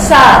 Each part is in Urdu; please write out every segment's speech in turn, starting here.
7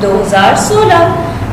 2016।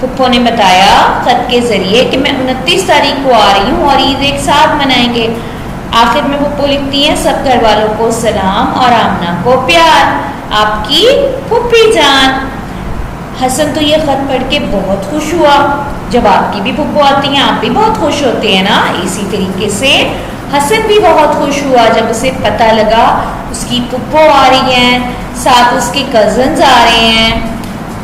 پھپھو نے بتایا خط کے ذریعے کہ میں 29 تاریخ کو آ رہی ہوں اور عید ایک ساتھ منائیں گے۔ آخر میں پھپھو لکھتی ہیں سب گھر والوں کو سلام اور آمنہ کو پیار، آپ کی پھپھی جان۔ حسن تو یہ خط پڑھ کے بہت خوش ہوا۔ جب آپ کی بھی پھپھو آتی ہیں آپ بھی بہت خوش ہوتے ہیں نا، اسی طریقے سے حسن بھی بہت خوش ہوا جب اسے پتہ لگا اس کی پھپھو آ رہی ہیں، ساتھ اس کے کزنز آ رہے ہیں۔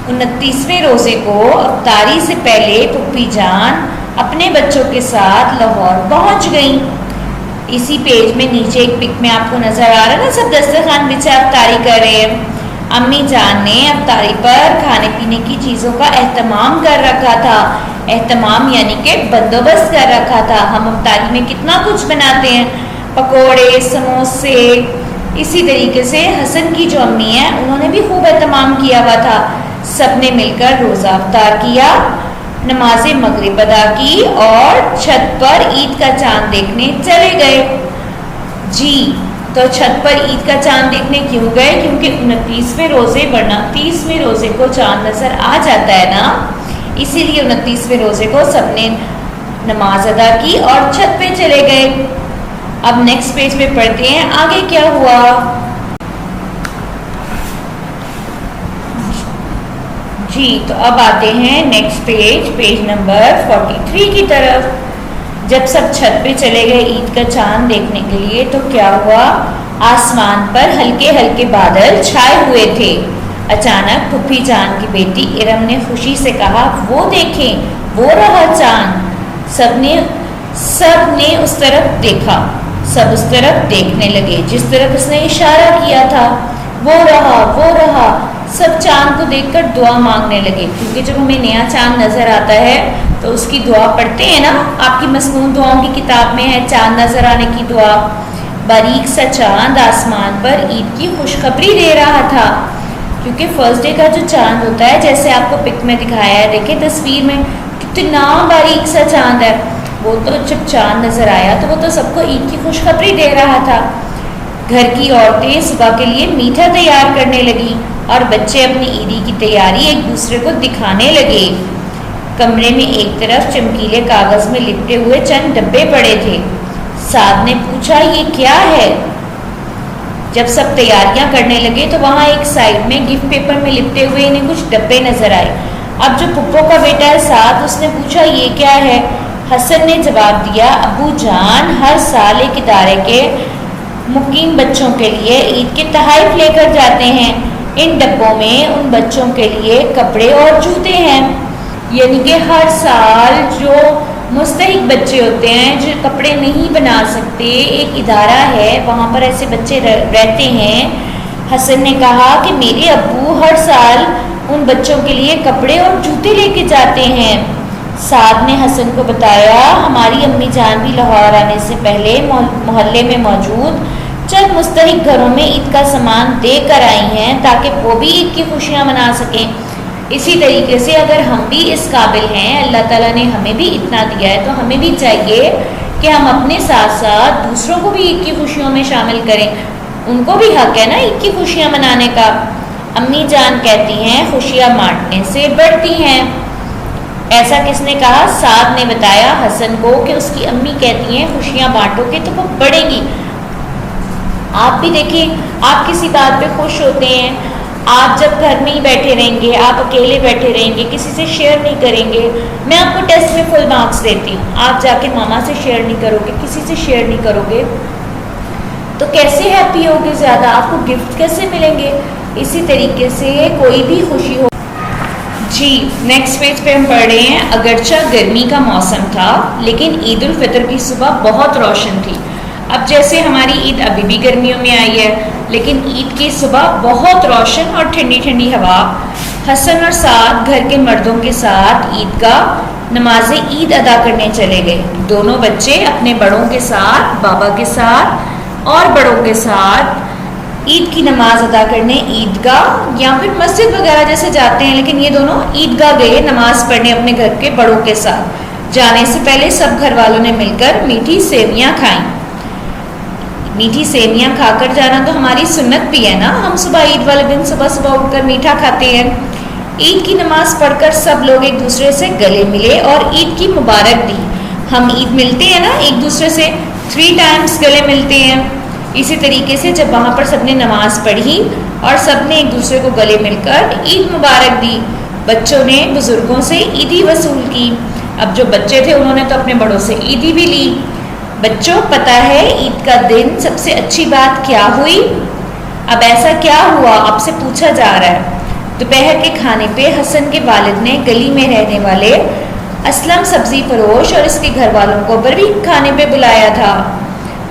29ویں روزے کو افطاری سے پہلے پھپھی جان اپنے بچوں کے ساتھ لاہور پہنچ گئیں۔ اسی پیج میں نیچے ایک پک میں آپ کو نظر آ رہا ہے نا، سب دسترخوان بچھا افطاری کر رہے ہیں۔ امی جان نے افطاری پر کھانے پینے کی چیزوں کا اہتمام کر رکھا تھا۔ اہتمام یعنی کہ بندوبست کر رکھا تھا۔ ہم افطاری میں کتنا کچھ بناتے ہیں، پکوڑے، سموسے۔ اسی طریقے سے حسن کی جو امی ہیں انہوں نے بھی خوب اہتمام کیا ہوا تھا۔ سب نے مل کر روزہ افطار کیا، نماز مغرب ادا کی اور چھت پر عید کا چاند دیکھنے چلے گئے۔ جی تو چھت پر عید کا چاند دیکھنے کیوں گئے؟ کیونکہ 29ویں روزے ورنہ 30ویں روزے کو چاند نظر آ جاتا ہے نا، اسی لیے 29ویں روزے کو سب نے نماز ادا کی اور چھت پہ چلے گئے۔ اب نیکسٹ پیج پہ پڑھتے ہیں آگے کیا ہوا۔ جی تو اب آتے ہیں نیکسٹ پیج نمبر 43 کی طرف۔ جب سب چھت پہ چلے گئے عید کا چاند دیکھنے کے لیے تو کیا ہوا، آسمان پر ہلکے ہلکے بادل چھائے ہوئے تھے۔ اچانک پھپھی جان کی بیٹی ارم نے خوشی سے کہا وہ دیکھیں وہ رہا چاند۔ سب نے اس طرف دیکھا، سب اس طرف دیکھنے لگے جس طرف اس نے اشارہ کیا تھا۔ وہ رہا، سب چاند کو دیکھ کر دعا مانگنے لگے، کیونکہ جب ہمیں نیا چاند نظر آتا ہے تو اس کی دعا پڑھتے ہیں نا، آپ کی مسنون دعاؤں کی کتاب میں ہے چاند نظر آنے کی دعا۔ باریک سا چاند آسمان پر عید کی خوشخبری دے رہا تھا، کیونکہ فرسٹ ڈے کا جو چاند ہوتا ہے جیسے آپ کو پک میں دکھایا ہے، دیکھیں تصویر میں کتنا باریک سا چاند ہے، وہ تو جب چاند نظر آیا تو وہ تو سب کو عید کی خوشخبری دے رہا تھا۔ گھر کی عورتیں صبح کے لیے میٹھا تیار کرنے لگی اور بچے اپنی عیدی کی تیاری ایک دوسرے کو دکھانے لگے۔ کمرے میں ایک طرف چمکیلے کاغذ میں لپٹے ہوئے چند ڈبے پڑے تھے۔ سعد نے پوچھا یہ کیا ہے؟ جب سب تیاریاں کرنے لگے تو وہاں ایک سائڈ میں گفٹ پیپر میں لپٹے ہوئے انہیں کچھ ڈبے نظر آئے۔ اب جو پھپھو کا بیٹا ہے سعد، اس نے پوچھا یہ کیا ہے؟ حسن نے جواب دیا ابو جان ہر سال ایک ادارے کے مقیم بچوں کے لیے عید کے تحائف لے کر جاتے ہیں۔ ان ڈبوں میں ان بچوں کے لیے کپڑے اور جوتے ہیں، یعنی کہ ہر سال جو مستحق بچے ہوتے ہیں جو کپڑے نہیں بنا سکتے، ایک ادارہ ہے وہاں پر ایسے بچے رہتے ہیں۔ حسن نے کہا کہ میرے ابو ہر سال ان بچوں کے لیے کپڑے اور جوتے لے کے جاتے ہیں۔ سعد نے حسن کو بتایا ہماری امی جان بھی لاہور آنے سے پہلے محلے میں موجود چند مستحق گھروں میں عید کا سامان دے کر آئی ہیں تاکہ وہ بھی عید کی خوشیاں منا سکیں۔ اسی طریقے سے اگر ہم بھی اس قابل ہیں، اللہ تعالیٰ نے ہمیں بھی اتنا دیا ہے تو ہمیں بھی چاہیے کہ ہم اپنے ساتھ ساتھ دوسروں کو بھی عید کی خوشیوں میں شامل کریں، ان کو بھی حق ہے نا عید کی خوشیاں منانے کا۔ امی جان کہتی ہیں خوشیاں بانٹنے سے بڑھتی ہیں۔ ایسا کس نے کہا؟ سعد نے بتایا حسن کو کہ اس کی امی کہتی ہیں خوشیاں بانٹو گے تو وہ بڑھیں گی۔ آپ بھی دیکھیں، آپ کسی بات پہ خوش ہوتے ہیں، آپ جب گھر میں ہی بیٹھے رہیں گے، آپ اکیلے بیٹھے رہیں گے، کسی سے شیئر نہیں کریں گے۔ میں آپ کو ٹیسٹ میں فل مارکس دیتی ہوں، آپ جا کے ماما سے شیئر نہیں کرو گے، کسی سے شیئر نہیں کرو گے تو کیسے ہیپی ہوگے زیادہ، آپ کو گفٹ کیسے ملیں گے؟ اسی طریقے سے کوئی بھی خوشی ہو۔ جی نیکسٹ پیج پہ ہم پڑھ رہے ہیں اگرچہ گرمی کا موسم تھا لیکن عید الفطر کی صبح بہت روشن تھی۔ اب جیسے ہماری عید ابھی بھی گرمیوں میں آئی ہے لیکن عید کی صبح بہت روشن اور ٹھنڈی ٹھنڈی ہوا۔ حسن اور سعد گھر کے مردوں کے ساتھ عید کا نماز عید ادا کرنے چلے گئے۔ دونوں بچے اپنے بڑوں کے ساتھ، بابا کے ساتھ اور بڑوں کے ساتھ عید کی نماز ادا کرنے عیدگاہ یا پھر مسجد وغیرہ جیسے جاتے ہیں، لیکن یہ دونوں عیدگاہ گئے نماز پڑھنے اپنے گھر کے بڑوں کے ساتھ۔ جانے سے پہلے سب گھر والوں نے مل کر میٹھی سیویاں کھائیں۔ میٹھی سیویاں کھا کر جانا تو ہماری سنت بھی ہے نا، ہم صبح عید والے دن صبح صبح اٹھ کر میٹھا کھاتے ہیں۔ عید کی نماز پڑھ کر سب لوگ ایک دوسرے سے گلے ملے اور عید کی مبارک دی. ہم عید ملتے ہیں نا ایک دوسرے سے 3 ٹائمز گلے ملتے ہیں. اسی طریقے سے جب وہاں پر سب نے نماز پڑھی اور سب نے ایک دوسرے کو گلے مل کر عید مبارک دی. بچوں نے بزرگوں سے عیدی وصول کی. اب جو بچے تھے انہوں نے تو اپنے بڑوں سے عیدی بھی لی. بچوں پتہ ہے عید کا دن سب سے اچھی بات کیا ہوئی؟ اب ایسا کیا ہوا آپ سے پوچھا جا رہا ہے. دوپہر کے کھانے پہ حسن کے والد نے گلی میں رہنے والے اسلم سبزی فروش اور اس کے گھر والوں کو بھی کھانے پہ بلایا تھا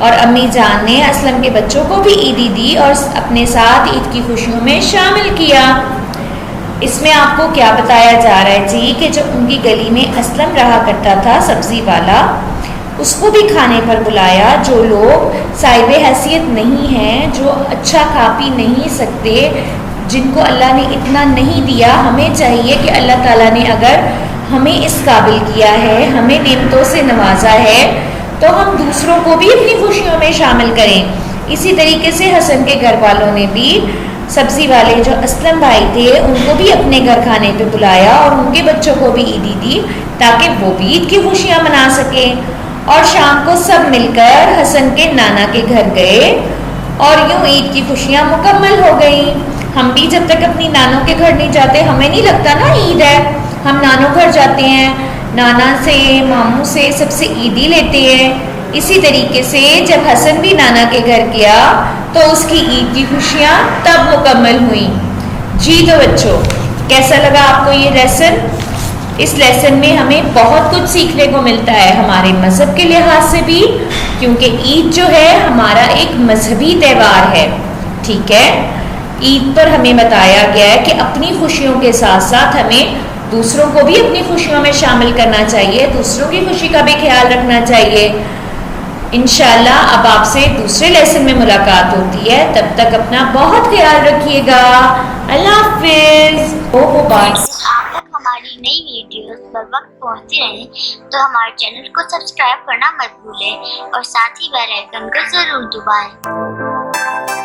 اور امی جان نے اسلم کے بچوں کو بھی عیدی دی اور اپنے ساتھ عید کی خوشیوں میں شامل کیا. اس میں آپ کو کیا بتایا جا رہا ہے جی کہ جو ان کی گلی میں اسلم رہا کرتا تھا سبزی والا اس کو بھی کھانے پر بلایا. جو لوگ صاحب حیثیت نہیں ہیں, جو اچھا کھا پی نہیں سکتے, جن کو اللہ نے اتنا نہیں دیا, ہمیں چاہیے کہ اللہ تعالیٰ نے اگر ہمیں اس قابل کیا ہے, ہمیں نعمتوں سے نوازا ہے, تو ہم دوسروں کو بھی اپنی خوشیوں میں شامل کریں. اسی طریقے سے حسن کے گھر والوں نے بھی سبزی والے جو اسلم بھائی تھے ان کو بھی اپنے گھر کھانے پہ بلایا اور ان کے بچوں کو بھی عیدی دی تاکہ وہ بھی عید کی خوشیاں منا سکیں. اور شام کو سب مل کر حسن کے نانا کے گھر گئے اور یوں عید کی خوشیاں مکمل ہو گئیں. ہم بھی جب تک اپنی نانوں کے گھر نہیں جاتے ہمیں نہیں لگتا نا عید ہے. ہم نانوں گھر جاتے ہیں, نانا سے ماموں سے سب سے عیدی لیتے ہیں. اسی طریقے سے جب حسن بھی نانا کے گھر گیا تو اس کی عید کی خوشیاں تب مکمل ہوئیں. جی تو بچوں کیسا لگا آپ کو یہ لیسن؟ اس لیسن میں ہمیں بہت کچھ سیکھنے کو ملتا ہے ہمارے مذہب کے لحاظ سے بھی, کیونکہ عید جو ہے ہمارا ایک مذہبی تہوار ہے. ٹھیک ہے, عید پر ہمیں بتایا گیا ہے کہ اپنی خوشیوں کے ساتھ ساتھ ہمیں دوسروں کو بھی اپنی خوشیوں میں شامل کرنا چاہیے, دوسروں کی خوشی کا بھی خیال رکھنا چاہیے. انشاءاللہ اب آپ سے دوسرے لیسن میں ملاقات ہوتی ہے, تب تک اپنا بہت خیال رکھیے گا. اللہ حافظ. آپ تک ہماری نئی ویڈیوز پر وقت پہنچتی رہیں تو ہمارے چینل کو سبسکرائب کرنا مت بھولیں اور ساتھ ہی بیل آئیکن کو ضرور دبائیں.